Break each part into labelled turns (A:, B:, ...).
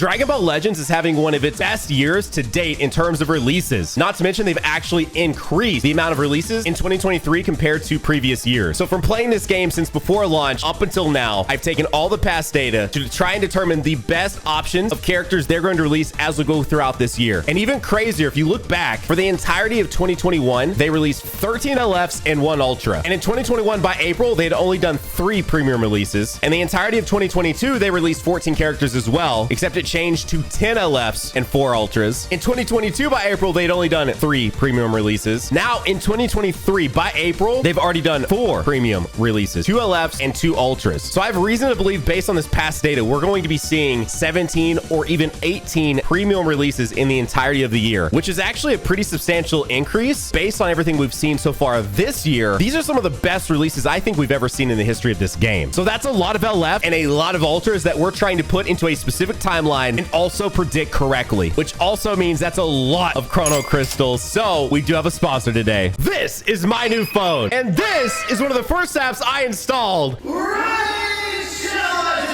A: Dragon Ball Legends is having one of its best years to date in terms of releases. Not to mention they've actually increased the amount of releases in 2023 compared to previous years. So from playing this game since before launch up until now, I've taken all the past data to try and determine the best options of characters they're going to release as we go throughout this year. And even crazier, if you look back, for the entirety of 2021, they released 13 LFs and 1 Ultra. And in 2021, by April, they had only done 3 premium releases. And the entirety of 2022, they released 14 characters as well, except it changed to 10 LFs and 4 Ultras. In 2022, by April, they'd only done 3 premium releases. Now, in 2023, by April, they've already done 4 premium releases, 2 LFs and 2 Ultras. So I have reason to believe, based on this past data, we're going to be seeing 17 or even 18 premium releases in the entirety of the year, which is actually a pretty substantial increase based on everything we've seen so far this year. These are some of the best releases I think we've ever seen in the history of this game. So that's a lot of LF and a lot of Ultras that we're trying to put into a specific timeline and also predict correctly, which also means that's a lot of Chrono Crystals. So we do have a sponsor today. This is my new phone, and this is one of the first apps I installed.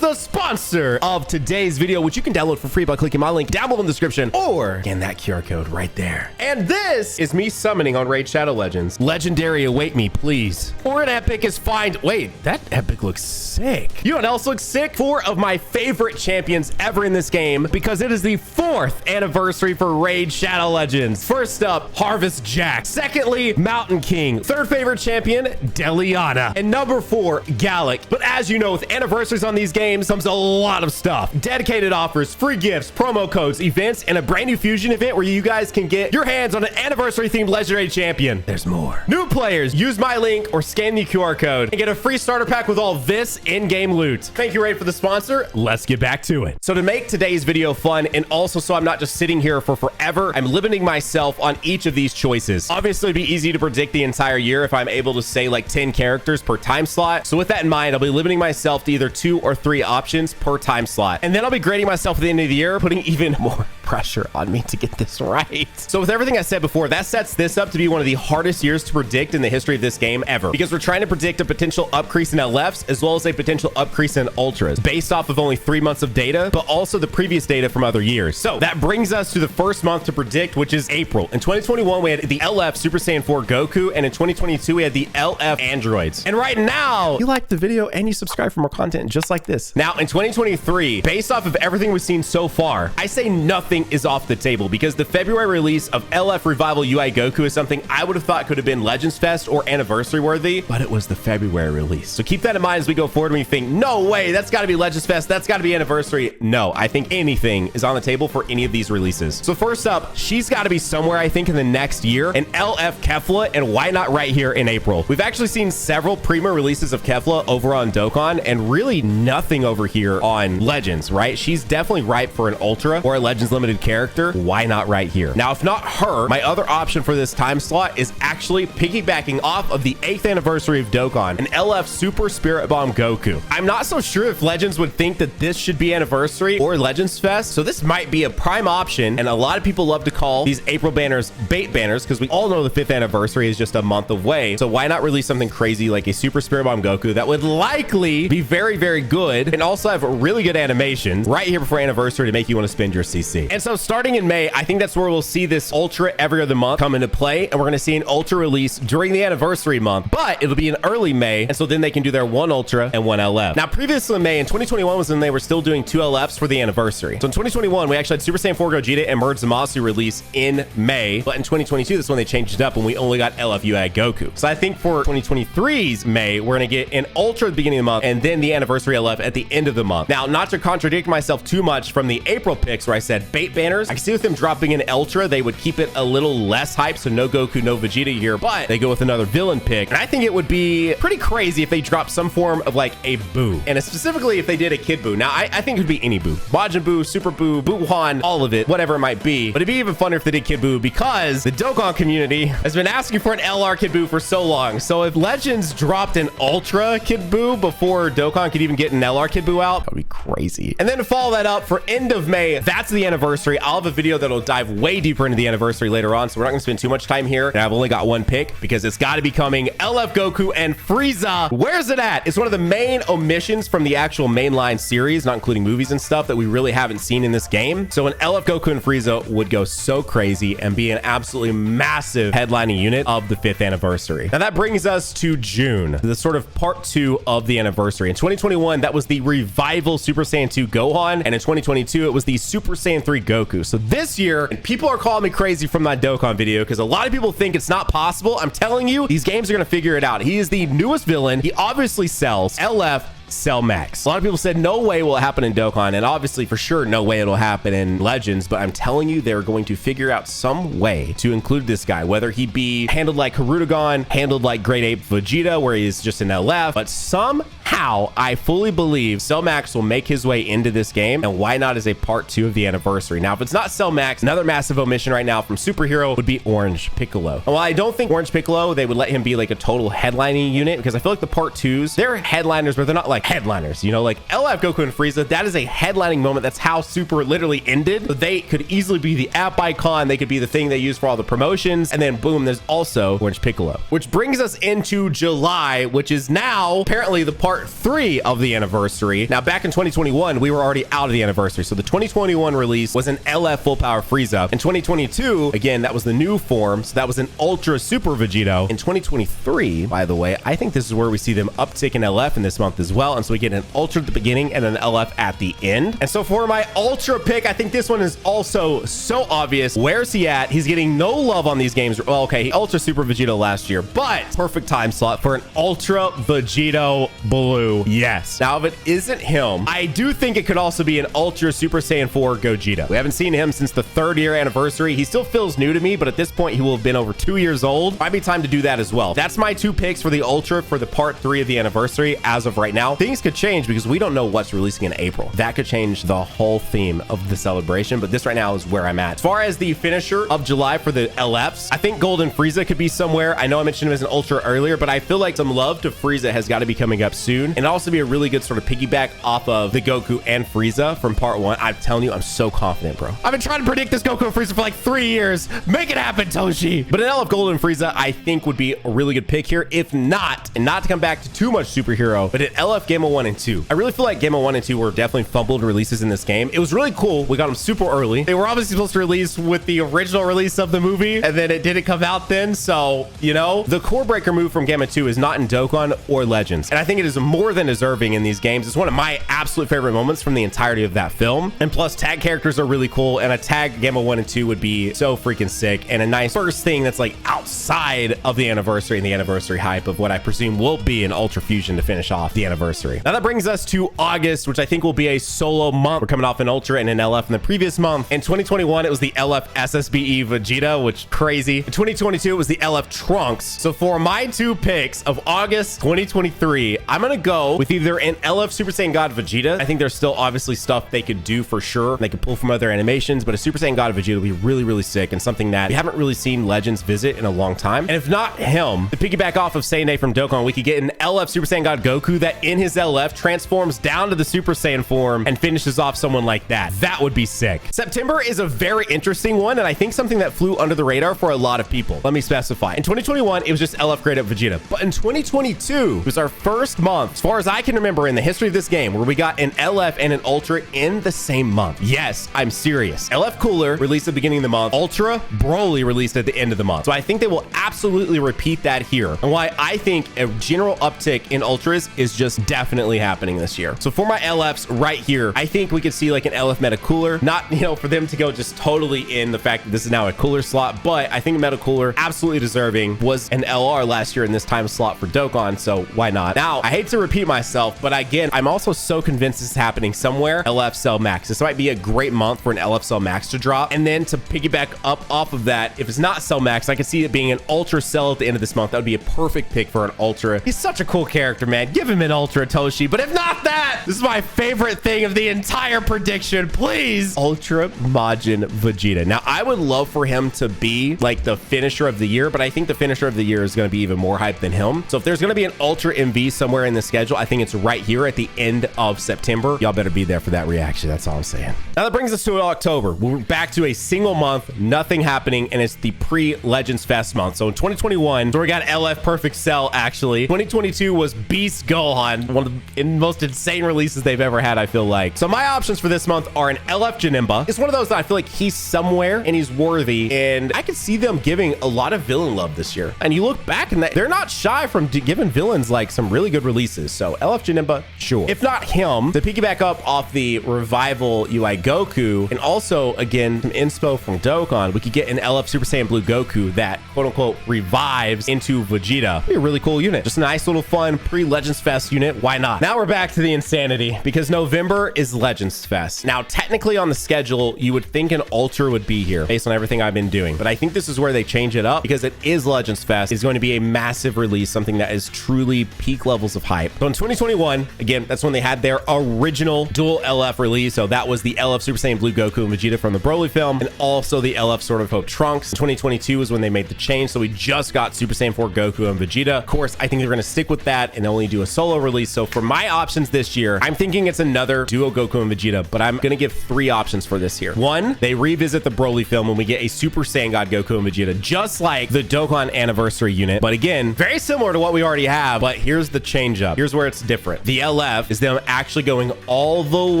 A: The sponsor of today's video, which you can download for free by clicking my link down below in the description or scan that QR code right there. And this is me summoning on Raid Shadow Legends. Legendary await me, please. Or an epic is fine. Wait, that epic looks sick. You know what else looks sick? 4 of my favorite champions ever in this game, because it is the 4th anniversary for Raid Shadow Legends. First up, Harvest Jack. Secondly, Mountain King. 3rd favorite champion, Deliana. And number 4, Gallic. But as you know, with anniversaries on these games comes a lot of stuff. Dedicated offers, free gifts, promo codes, events, and a brand new fusion event where you guys can get your hands on an anniversary themed legendary champion. There's more. New players, use my link or scan the QR code and get a free starter pack with all this in-game loot. Thank you, Raid, for the sponsor. Let's get back to it. So to make today's video fun, and also so I'm not just sitting here for forever, I'm limiting myself on each of these choices. Obviously, it'd be easy to predict the entire year if I'm able to say like 10 characters per time slot. So with that in mind, I'll be limiting myself to either 2 or 3 options per time slot. And then I'll be grading myself at the end of the year, putting even more pressure on me to get this right. So with everything I said before, that sets this up to be one of the hardest years to predict in the history of this game ever, because we're trying to predict a potential upcrease in LFs as well as a potential upcrease in Ultras based off of only 3 months of data, but also the previous data from other years. So that brings us to the first month to predict, which is April. In 2021, we had the LF Super Saiyan 4 Goku, and in 2022, we had the LF Androids. And right now, you like the video and you subscribe for more content just like this. Now, in 2023, based off of everything we've seen so far, I say nothing is off the table, because the February release of LF Revival UI Goku is something I would have thought could have been Legends Fest or anniversary worthy, but it was the February release. So keep that in mind as we go forward. When you think, no way, that's got to be Legends Fest, that's got to be anniversary. No, I think anything is on the table for any of these releases. So first up, she's got to be somewhere, I think, in the next year, an LF Kefla, and why not right here in April? We've actually seen several premium releases of Kefla over on Dokkan, and really nothing over here on Legends, right? She's definitely ripe for an Ultra or a Legends Limited character. Why not right here? Now, if not her, my other option for this time slot is actually piggybacking off of the 8th anniversary of Dokkan, an LF Super Spirit Bomb Goku. I'm not so sure if Legends would think that this should be anniversary or Legends Fest, so this might be a prime option, and a lot of people love to call these April banners bait banners, because we all know the 5th anniversary is just a month away, so why not release something crazy like a Super Spirit Bomb Goku that would likely be very, very good and also have really good animations right here before anniversary to make you want to spend your CC. And so starting in May, I think that's where we'll see this Ultra every other month come into play, and we're going to see an Ultra release during the anniversary month, but it'll be in early May, and so then they can do their 1 Ultra and 1 LF. Now, previously in May, in 2021 was when they were still doing 2 LFs for the anniversary. So in 2021, we actually had Super Saiyan 4 Gogeta and Merge Zamasu release in May, but in 2022, this is when they changed it up and we only got LF UI Goku. So I think for 2023's May, we're going to get an Ultra at the beginning of the month and then the anniversary LF at the end of the month. Now, not to contradict myself too much from the April picks where I said bait banners, I can see with them dropping an Ultra, they would keep it a little less hype, so no Goku, no Vegeta here, but they go with another villain pick. And I think it would be pretty crazy if they dropped some form of like a Boo, and specifically if they did a Kid Boo. Now, I think it would be any Boo. Majin Boo, Super Boo, Gohan, all of it, whatever it might be. But it'd be even funner if they did Kid Boo, because the Dokkan community has been asking for an LR Kid Boo for so long. So if Legends dropped an Ultra Kid Boo before Dokkan could even get an LR Kid Boo out, that would be crazy. And then to follow that up for end of May, that's the anniversary anniversary. I'll have a video that'll dive way deeper into the anniversary later on, so we're not gonna spend too much time here. And I've only got one pick because it's got to be coming LF Goku and Frieza. Where's it at? It's one of the main omissions from the actual mainline series, not including movies and stuff, that we really haven't seen in this game. So an LF Goku and Frieza would go so crazy and be an absolutely massive headlining unit of the 5th anniversary. Now that brings us to June, the sort of part 2 of the anniversary. In 2021, that was the revival Super Saiyan 2 Gohan, and in 2022, it was the Super Saiyan 3 Goku. So this year, and people are calling me crazy from that Dokkan video because a lot of people think it's not possible. I'm telling you, these games are going to figure it out. He is the newest villain. He obviously sells. LF sell max. A lot of people said no way will it happen in Dokkan, and obviously for sure no way it'll happen in Legends, but I'm telling you they're going to figure out some way to include this guy, whether he be handled like Harutogon, handled like Great Ape Vegeta where he's just an LF, but somehow I fully believe Cell Max will make his way into this game, and why not as a part 2 of the anniversary. Now if it's not Cell Max, another massive omission right now from superhero would be Orange Piccolo. And while I don't think Orange Piccolo, they would let him be like a total headlining unit, because I feel like the part 2s, they're headliners, but they're not like headliners, you know, like LF Goku and Frieza, that is a headlining moment. That's how Super literally ended. So they could easily be the app icon. They could be the thing they use for all the promotions. And then boom, there's also Orange Piccolo, which brings us into July, which is now apparently the part 3 of the anniversary. Now back in 2021, we were already out of the anniversary. So the 2021 release was an LF full power Frieza. In 2022, again, that was the new form. So that was an Ultra Super Vegito. In 2023, by the way, I think this is where we see them uptick in LF in this month as well. And so we get an Ultra at the beginning and an LF at the end. And so for my Ultra pick, I think this one is also so obvious. Where's he at? He's getting no love on these games. Well, okay, he Ultra Super Vegito last year, but perfect time slot for an Ultra Vegito Blue. Yes. Now, if it isn't him, I do think it could also be an Ultra Super Saiyan 4 Gogeta. We haven't seen him since the 3rd year anniversary. He still feels new to me, but at this point, he will have been over 2 years old. Might be time to do that as well. That's my 2 picks for the Ultra for the part 3 of the anniversary as of right now. Things could change because we don't know what's releasing in April. That could change the whole theme of the celebration, but this right now is where I'm at. As far as the finisher of July for the LFs, I think Golden Frieza could be somewhere. I know I mentioned him as an Ultra earlier, but I feel like some love to Frieza has got to be coming up soon, and also be a really good sort of piggyback off of the Goku and Frieza from part 1. I'm telling you, I'm so confident, bro. I've been trying to predict this Goku and Frieza for like 3 years. Make it happen, Toshi. But an LF Golden Frieza, I think would be a really good pick here. If not, and not to come back to too much superhero, but an LF Gamma 1 and 2. I really feel like Gamma 1 and 2 were definitely fumbled releases in this game. It was really cool. We got them super early. They were obviously supposed to release with the original release of the movie, and then it didn't come out then. So, you know, the core breaker move from Gamma 2 is not in Dokkan or Legends. And I think it is more than deserving in these games. It's one of my absolute favorite moments from the entirety of that film. And plus, tag characters are really cool. And a tag Gamma 1 and 2 would be so freaking sick. And a nice first thing that's like outside of the anniversary and the anniversary hype of what I presume will be an Ultra Fusion to finish off the anniversary. Now that brings us to August, which I think will be a solo month. We're coming off an Ultra and an LF in the previous month. In 2021, it was the LF SSBE Vegeta, which crazy. In 2022, it was the LF Trunks. So for my 2 picks of August 2023, I'm going to go with either an LF Super Saiyan God Vegeta. I think there's still obviously stuff they could do for sure. They could pull from other animations, but a Super Saiyan God Vegeta would be really, really sick and something that we haven't really seen Legends visit in a long time. And if not him, to piggyback off of Saiyan from Dokkan, we could get an LF Super Saiyan God Goku that in his LF transforms down to the Super Saiyan form and finishes off someone like that. That would be sick. September is a very interesting one, and I think something that flew under the radar for a lot of people. Let me specify. In 2021, it was just LF Great Up Vegeta. But in 2022, it was our first month, as far as I can remember in the history of this game, where we got an LF and an Ultra in the same month. Yes, I'm serious. LF Cooler released at the beginning of the month. Ultra Broly released at the end of the month. So I think they will absolutely repeat that here. And why I think a general uptick in Ultras is just definitely happening this year. So for my LFs right here, I think we could see like an LF Meta Cooler. Not, you know, for them to go just totally in the fact that this is now a cooler slot, but I think Meta Cooler absolutely deserving was an LR last year in this time slot for Dokkan, so why not? Now, I hate to repeat myself, but again, I'm also so convinced this is happening somewhere. LF Cell Max. This might be a great month for an LF Cell Max to drop. And then to piggyback up off of that, if it's not Cell Max, I can see it being an Ultra Cell at the end of this month. That would be a perfect pick for an Ultra. He's such a cool character, man. Give him an Ultra, Toshi. But if not that, this is my favorite thing of the entire prediction. Please. Ultra Majin Vegeta. Now, I would love for him to be like the finisher of the year, but I think the finisher of the year is going to be even more hype than him. So if there's going to be an Ultra MV somewhere in this the schedule. I think it's right here at the end of September. Y'all better be there for that reaction. That's all I'm saying. Now that brings us to October. We're back to a single month, nothing happening, and it's the pre-Legends Fest month. So in 2021, so we got LF Perfect Cell, actually. 2022 was Beast Gohan, one of the most insane releases they've ever had, I feel like. So my options for this month are an LF Janemba. It's one of those that I feel like he's somewhere and he's worthy, and I could see them giving a lot of villain love this year. And you look back and they're not shy from giving villains like some really good releases. So LF Janemba, sure. If not him, to piggyback up off the Revival UI Goku, and also again some inspo from Dokkan, we could get an LF Super Saiyan Blue Goku that quote unquote revives into Vegeta. Be a really cool unit. Just a nice little fun pre-Legends Fest unit. Why not? Now we're back to the insanity because November is Legends Fest. Now technically on the schedule, you would think an Ultra would be here based on everything I've been doing, but I think this is where they change it up because it is Legends Fest. It's going to be a massive release, something that is truly peak levels of hype. So in 2021, again, that's when they had their original dual LF release. So that was the LF Super Saiyan Blue Goku and Vegeta from the Broly film, and also the LF Sword of Hope Trunks. 2022 is when they made the change. So we just got Super Saiyan 4 Goku and Vegeta. Of course, I think they're going to stick with that and only do a solo release. So for my options this year, I'm thinking it's another duo Goku and Vegeta, but I'm going to give 3 options for this here. 1, they revisit the Broly film when we get a Super Saiyan God Goku and Vegeta, just like the Dokkan Anniversary unit. But again, very similar to what we already have, but here's the change up. Here's where it's different. The LF is them actually going all the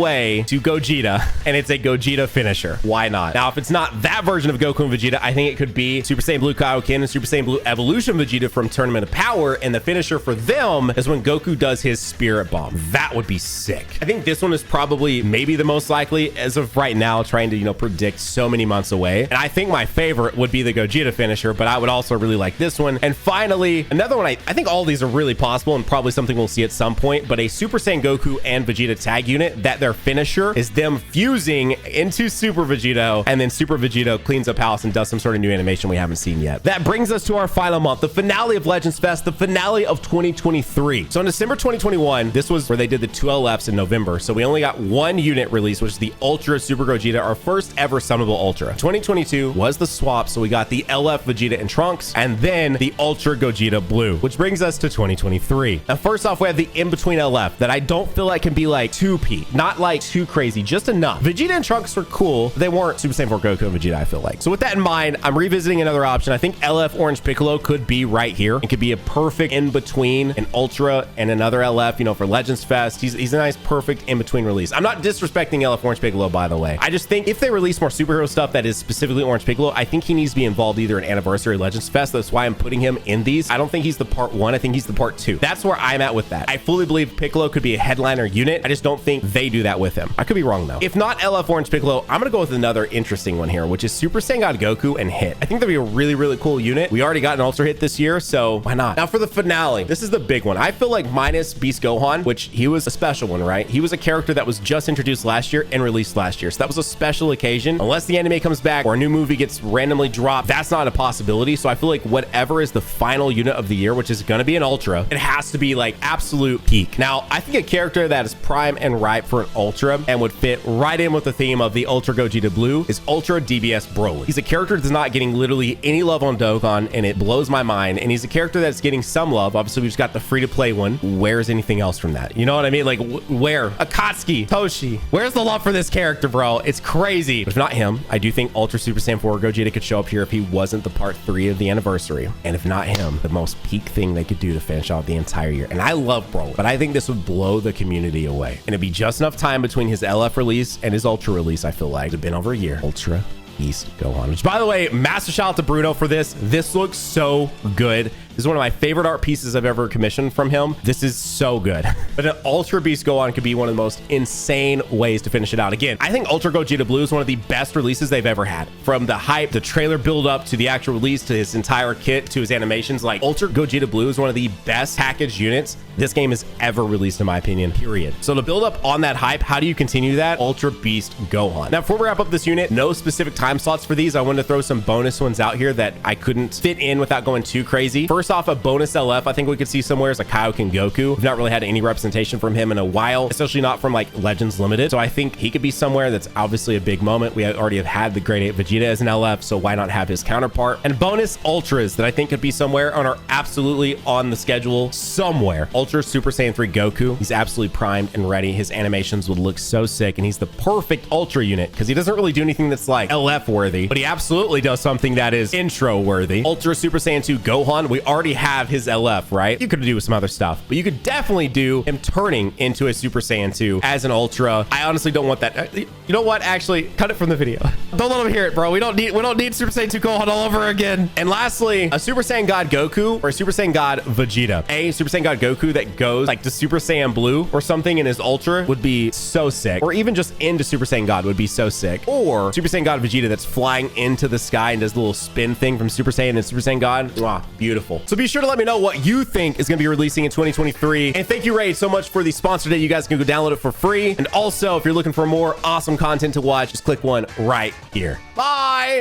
A: way to Gogeta, and it's a Gogeta finisher. Why not? Now, if it's not that version of Goku and Vegeta, I think it could be Super Saiyan Blue Kaioken and Super Saiyan Blue Evolution Vegeta from Tournament of Power, and the finisher for them is when Goku does his Spirit Bomb. That would be sick. I think this one is probably maybe the most likely as of right now, trying to, you know, predict so many months away. And I think my favorite would be the Gogeta finisher, but I would also really like this one. And finally, another one, I think all these are really possible and probably something we'll see at some point, but a Super Saiyan Goku and Vegeta tag unit that their finisher is them fusing into Super Vegito, and then Super Vegito cleans up house and does some sort of new animation we haven't seen yet. That brings us to our final month, the finale of Legends Fest, the finale of 2023. So in December 2021, this was where they did the 2 LFs in November. So we only got 1 unit release, which is the Ultra Super Gogeta, our first ever summonable Ultra. 2022 was the swap. So we got the LF Vegeta and Trunks, and then the Ultra Gogeta Blue, which brings us to 2023. Now, first off, we have the in-between LF that I don't feel like can be like too peak, not like too crazy, just enough. Vegeta and Trunks are cool. They weren't Super Saiyan 4 Goku and Vegeta, I feel like. So with that in mind, I'm revisiting another option. I think LF Orange Piccolo could be right here. It could be a perfect in-between an Ultra and another LF, you know, for Legends Fest. He's a nice, perfect in-between release. I'm not disrespecting LF Orange Piccolo, by the way. I just think if they release more superhero stuff that is specifically Orange Piccolo, I think he needs to be involved either in Anniversary or Legends Fest. That's why I'm putting him in these. I don't think he's the part 1. I think he's the part 2. That's where I'm at with that. I fully believe Piccolo could be a headliner unit. I just don't think they do that with him. I could be wrong though. If not LF Orange Piccolo, I'm gonna go with another interesting one here, which is Super Saiyan God Goku and Hit. I think that'd be a really, really cool unit. We already got an Ultra Hit this year, so why not? Now for the finale, this is the big one. I feel like minus Beast Gohan, which he was a special one, right? He was a character that was just introduced last year and released last year. So that was a special occasion. Unless the anime comes back or a new movie gets randomly dropped, that's not a possibility. So I feel like whatever is the final unit of the year, which is gonna be an Ultra, it has to be like absolute peak. Now, I think a character that is prime and ripe for an Ultra and would fit right in with the theme of the Ultra Gogeta Blue is Ultra DBS Broly. He's a character that's not getting literally any love on Dokkan, and it blows my mind. And he's a character that's getting some love. Obviously, we've just got the free-to-play one. Where's anything else from that? You know what I mean? Like, where? Akatsuki, Toshi. Where's the love for this character, bro? It's crazy. But if not him, I do think Ultra Super Saiyan 4 Gogeta could show up here if he wasn't the part 3 of the anniversary. And if not him, the most peak thing they could do to finish off the entire year. And I love Broly, but I think this would blow the community away. And it'd be just enough time between his LF release and his Ultra release, I feel like. It'd been over a year. Ultra Beast Gohan. Which, by the way, massive shout out to Broono for this. This looks so good. This is one of my favorite art pieces I've ever commissioned from him. This is so good. But an Ultra Beast Gohan could be one of the most insane ways to finish it out. Again, I think Ultra Gogeta Blue is one of the best releases they've ever had. From the hype, the trailer build up, to the actual release, to his entire kit, to his animations. Like, Ultra Gogeta Blue is one of the best packaged units this game has ever released, in my opinion, period. So to build up on that hype, how do you continue that? Ultra Beast Gohan. Now, before we wrap up this unit, no specific time slots for these. I wanted to throw some bonus ones out here that I couldn't fit in without going too crazy. First off, a bonus LF I think we could see somewhere is a KAIOKEN GOKU. We've not really had any representation from him in a while, especially not from like Legends Limited. So I think he could be somewhere. That's obviously a big moment. We already have had the grade 8 Vegeta as an LF, so why not have his counterpart? And bonus Ultras that I think could be somewhere and are absolutely on the schedule somewhere. Ultra Super Saiyan 3 Goku. He's absolutely primed and ready. His animations would look so sick, and he's the perfect Ultra unit because he doesn't really do anything that's like LF worthy, but he absolutely does something that is intro worthy. Ultra Super Saiyan 2 Gohan. We already have his LF, right? You could do some other stuff, but you could definitely do him turning into a Super Saiyan 2 as an Ultra. I honestly don't want that. You know what? Actually, cut it from the video. Don't let him hear it, bro. We don't need Super Saiyan 2 Gohan all over again. And lastly, a Super Saiyan God Goku or a Super Saiyan God Vegeta. A Super Saiyan God Goku that goes like to Super Saiyan Blue or something in his Ultra would be so sick. Or even just into Super Saiyan God would be so sick. Or Super Saiyan God Vegeta that's flying into the sky and does the little spin thing from Super Saiyan and Super Saiyan God. Wow, beautiful. So be sure to let me know what you think is going to be releasing in 2023. And thank you, Raid, so much for the sponsor today. You guys can go download it for free. And also, if you're looking for more awesome content to watch, just click one right here. Bye.